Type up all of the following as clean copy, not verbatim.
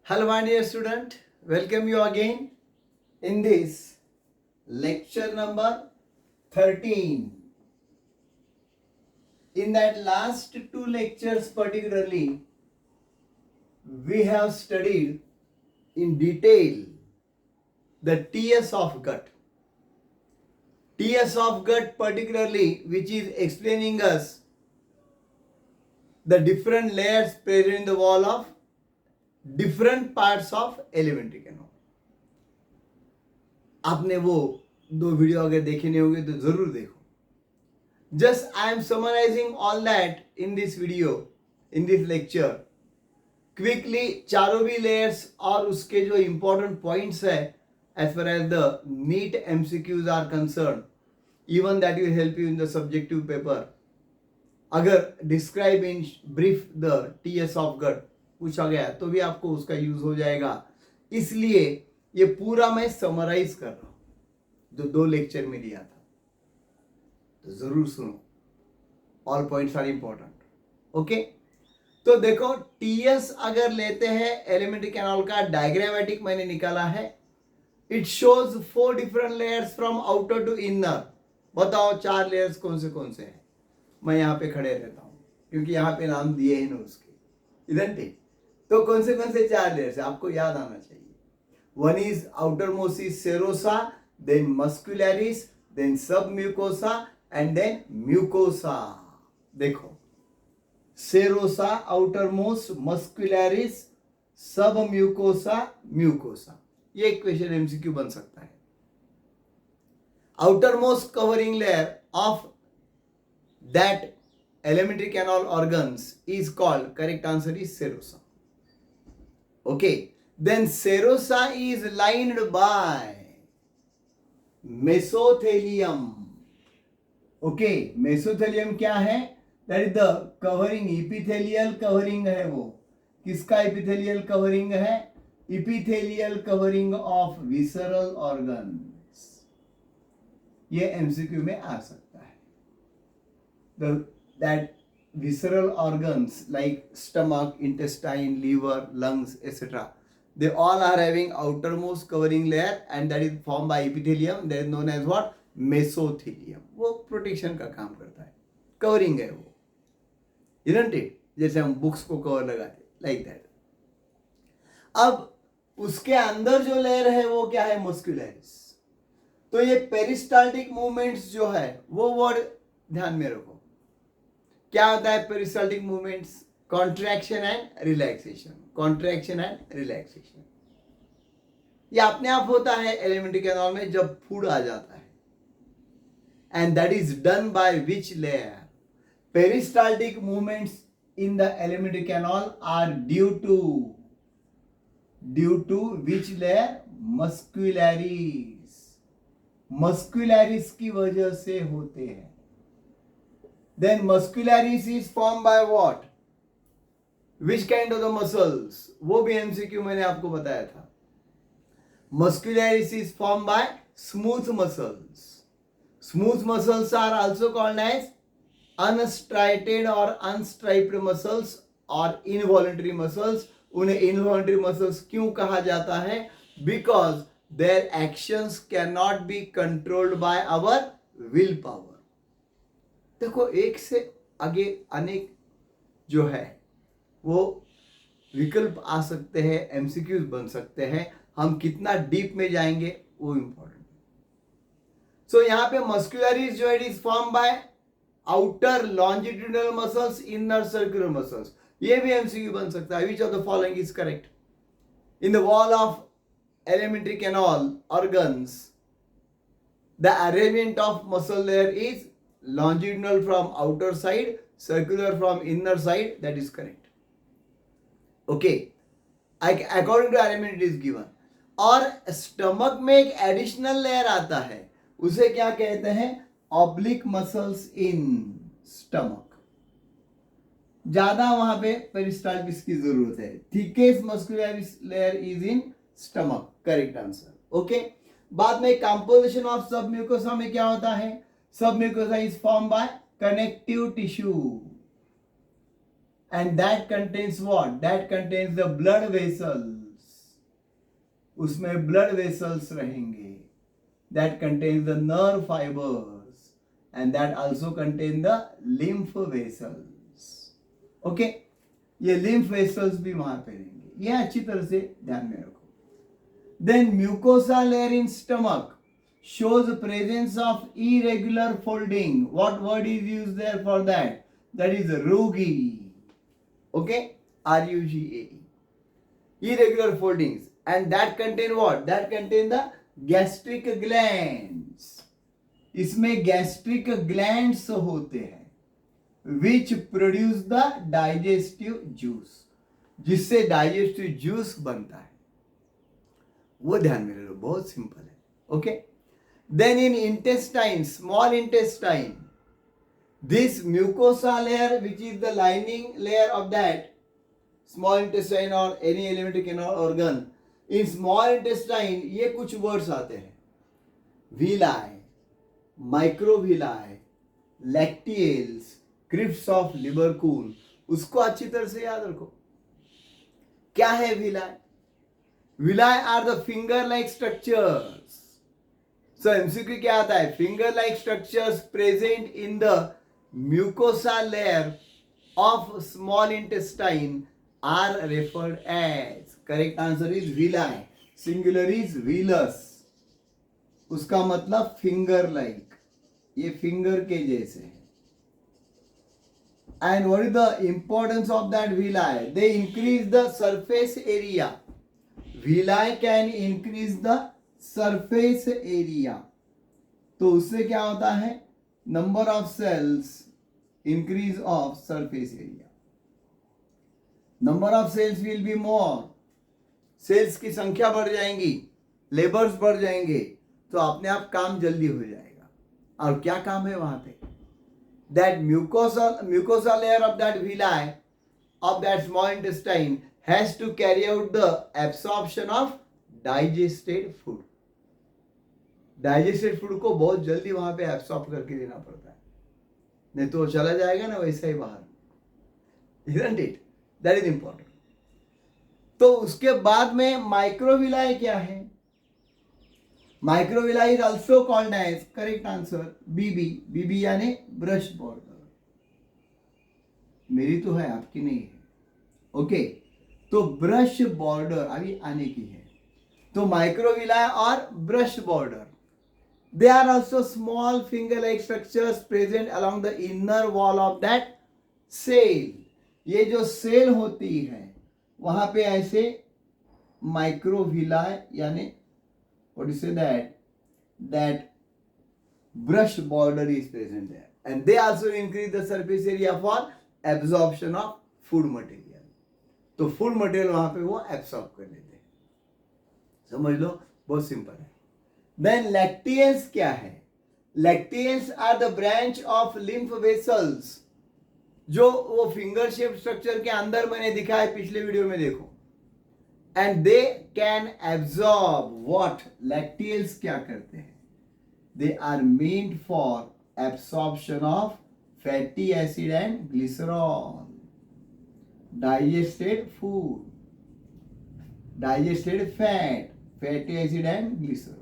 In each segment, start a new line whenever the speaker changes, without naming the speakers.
Hello, my dear student. Welcome you again in this lecture number 13. In that last two lectures particularly, we have studied in detail the TS of gut. TS of gut particularly, which is explaining us the different layers present in the wall of different parts of elementary canal. आपने वो दो video अगर देखे नहीं होंगे तो जरूर देखो. Just I am summarizing all that in this video, in this lecture. Quickly चारों भी layers और उसके जो important points है as far as the NEET MCQs are concerned, even that will help you in the subjective paper. अगर describe in brief the TS of gut पूछा गया तो भी आपको उसका यूज हो जाएगा. इसलिए ये पूरा मैं समराइज कर रहा हूं जो दो लेक्चर में दिया था, तो जरूर सुनो. All points are important. Okay, तो देखो टीएस अगर लेते हैं एलिमेंट्री कैनाल का डायग्रामेटिक मैंने निकाला है. It shows 4 different layers from outer to inner. बताओ 4 लेयर्स कौन से हैं. मैं यहाँ पे खड़े रहता हूँ क्योंकि यहाँ पे नाम दिए हैं ना उसके, इधर. तो कौन से 4 लेयर्स है आपको याद आना चाहिए. One is outermost is serosa, then muscularis, then submucosa, and then mucosa. देखो serosa, outermost, muscularis, submucosa, mucosa. ये एक क्वेश्चन एमसीक्यू बन सकता है. outermost covering layer of that elementary canal organs is called, correct answer is serosa. Okay. Then serosa is lined by mesothelium. Okay, mesothelium क्या है? That is the covering, epithelial covering है वो. किसका epithelial covering है? Epithelial covering of visceral organs. ये MCQ में आ सकता है. That visceral organs like stomach, intestine, liver, lungs, etc. They all are having outermost covering layer and that is formed by epithelium. That is known as what? Mesothelium. वो protection का काम करता है, covering है वो, isn't it? जैसे हम books को कवर लगाते, like that. अब उसके अंदर जो लेयर है वो क्या है? मस्कुलरिस. तो ये पेरिस्टाल्टिक मूवमेंट्स जो है वो वर्ड ध्यान में रखो. क्या होता है peristaltic movements? Contraction and relaxation, contraction and relaxation. ये अपने आप होता है एलिमेंट्री कैनाल में जब फूड आ जाता है. And that is done by which layer? Peristaltic movements in the alimentary canal are due to which layer? Muscularis. Muscularis की वजह से होते हैं. Then muscularis is formed by what? Which kind of the muscles? वो भी MCQ मैंने आपको बताया था. Muscularis is formed by smooth muscles. Smooth muscles are also called as unstriated or unstriped muscles or involuntary muscles. उन्हें involuntary muscles क्यों कहा जाता है? Because their actions cannot be controlled by our willpower. देखो एक से आगे अनेक जो है वो विकल्प आ सकते हैं, एमसीक्यूज बन सकते हैं. हम कितना डीप में जाएंगे वो इंपॉर्टेंट है. सो यहाँ पे मस्कुलरिस जो है is form by outer longitudinal muscles, inner circular muscles. ये भी एमसीक्यू बन सकता है. Which of the following is correct? In the wall of alimentary canal organs the arrangement of muscle layer is longitudinal from outer side, circular from inner side. That is correct. Okay, according to arrangement it is given. और stomach में एक additional layer आता है, उसे क्या कहते हैं? Oblique muscles in stomach. ज्यादा वहां पे पेरिस्टाल्टिस की जरूरत है. Thickest muscularis layer is in stomach. Correct answer. Okay. बाद में कंपोजिशन ऑफ सबम्यूकोसा में क्या होता है? Submucosa is formed by connective tissue and that contains what? That contains the blood vessels. उसमें ब्लड वेसल्स रहेंगे, that contains the nerve fibres and that also contain the lymph vessels. Okay, ये lymph vessels भी वहां पे रहेंगे. ये अच्छी तरह से ध्यान में रखो. Then mucosa layer in stomach shows presence of irregular folding. What word is used there for that? That is rugi. Okay, R-U-G-A-E. Irregular foldings, and that contain what? That contain the gastric glands. इसमें gastric glands होते हैं which produce the digestive juice, जिससे digestive juice बनता है. वो ध्यान में रखो, बहुत सिंपल है. Okay. Then in intestine, small intestine, this mucosa layer, which is the lining layer of that small intestine or any alimentary canal organ, in small intestine ये कुछ words आते हैं. villi, microvilli, lacteals, crypts of Lieberkuhn. उसको अच्छी तरह से याद रखो. क्या है villi? Villi are the finger-like structures. So MCQ क्या आता है? Finger-like structures present in the mucosa layer of small intestine are referred as. Correct answer is villi. Singular is villus. उसका मतलब finger-like. ये finger के जैसे है. And what is the importance of that villi? They increase the surface area. Villi can increase the surface area. तो उससे क्या होता है? Number of cells, increase of surface area. Number of cells will be more. Cells की संख्या बढ़ जाएंगी, labours बढ़ जाएंगे, तो अपने आप काम जल्दी हो जाएगा. और क्या काम है वहां पे? That mucosa layer of that villi of that small intestine has to carry out the absorption of digested food. Digested food को बहुत जल्दी वहां पे एब्सॉर्ब करके देना पड़ता है, नहीं तो चला जाएगा ना वैसा ही बाहर. Isn't it? That is important. तो उसके बाद में माइक्रोविलाई क्या है? Microvilli is also called as, correct answer, BB. BB यानी ब्रश बॉर्डर. मेरी तो है, आपकी नहीं है. ओके, तो ब्रश बॉर्डर अभी आने की है. तो माइक्रोविलाई और brush border, they are also small finger-like structures present along the inner wall of that cell. ये जो सेल होती है वहां पे ऐसे माइक्रोविलाई यानी what you say that brush border is present there, and they also increase the surface area for absorption of food material. तो food material वहां पे वो एब्सॉर्ब कर लेते हैं. समझ लो, बहुत सिंपल है. देन लैक्टियल्स क्या है? Lacteals are the branch of lymph vessels, जो वो फिंगर शेप स्ट्रक्चर के अंदर मैंने दिखाया है, पिछले वीडियो में देखो. And they can absorb what? Lacteals क्या करते हैं? They are meant for absorption of fatty acid and glycerol, digested food, digested fat, fatty acid and glycerol.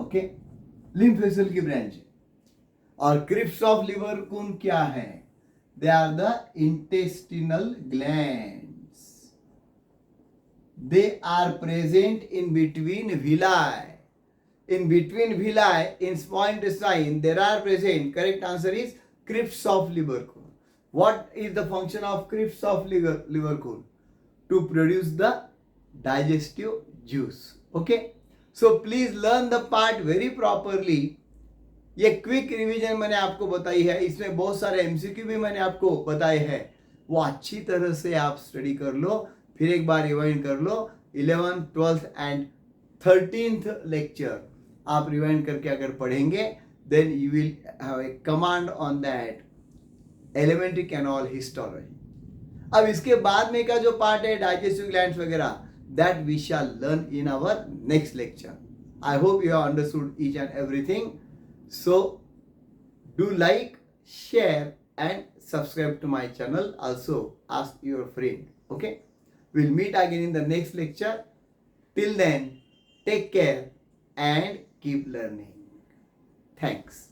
Okay, lymph vessel की ब्रांच है. और क्रिप्स ऑफ लीबरकुन क्या है? They are the intestinal glands. They are present in between villi. In between villi in small intestine there are present, correct answer is crypts of Lieberkuhn. What is the function of crypts of Lieberkuhn? To produce the digestive juice. Okay, so please learn the part very properly. ये quick revision मैंने आपको बताई है, इसमें बहुत सारे MCQ भी मैंने आपको बताए हैं, वो अच्छी तरह से आप स्टडी कर लो, फिर एक बार रिवाइंड कर लो. 11th, 12th and 13th lecture आप रिवाइंड करके अगर पढ़ेंगे, then you will have a command on that alimentary canal histology. अब इसके बाद में का जो पार्ट है डाइजेस्टिव ग्लैंड्स वगैरह, that we shall learn in our next lecture. I hope you have understood each and everything. So do like, share and subscribe to my channel. Also ask your friend. Okay, we'll meet again in the next lecture. Till then, take care and keep learning. Thanks.